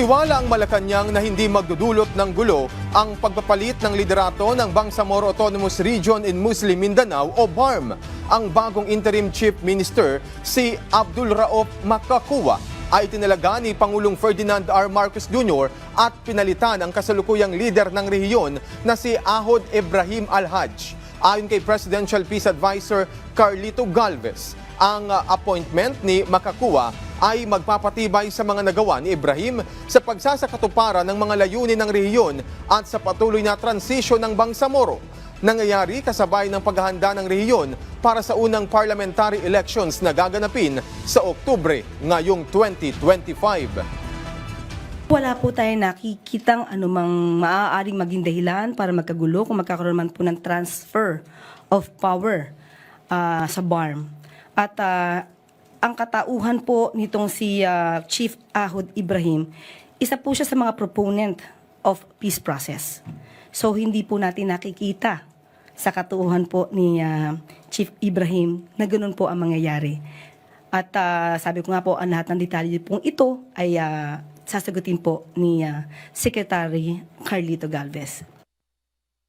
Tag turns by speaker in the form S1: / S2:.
S1: Tiniwala ang Malacanang na hindi magdudulot ng gulo ang pagpapalit ng liderato ng Bangsamoro Autonomous Region in Muslim Mindanao o BARM. Ang bagong interim chief minister, si Abdul Rauf Makakuwa, ay tinalaga ni Pangulong Ferdinand R. Marcos Jr. at pinalitan ang kasalukuyang lider ng rehiyon na si Ahod Ibrahim Al-Haj. Ayon kay Presidential Peace Advisor Carlito Galvez, ang appointment ni Makakuwa ay magpapatibay sa mga nagawa ni Ibrahim sa pagsasakatuparan ng mga layunin ng rehiyon at sa patuloy na transisyon ng Bangsamoro. Nangyayari kasabay ng paghahanda ng rehiyon para sa unang parliamentary elections na gaganapin sa Oktubre ngayong 2025.
S2: Wala po tayo nakikitang anumang maaaring maging dahilan para magkagulo kung magkakaroon man po ng transfer of power sa BARM. At ang katauhan po nitong si Chief Ahod Ibrahim, isa po siya sa mga proponent of peace process. So hindi po natin nakikita sa katauhan po ni Chief Ibrahim na ganoon po ang mangyayari. At sabi ko nga po, ang lahat ng detalye pong ito ay sasagutin po ni Secretary Carlito Galvez.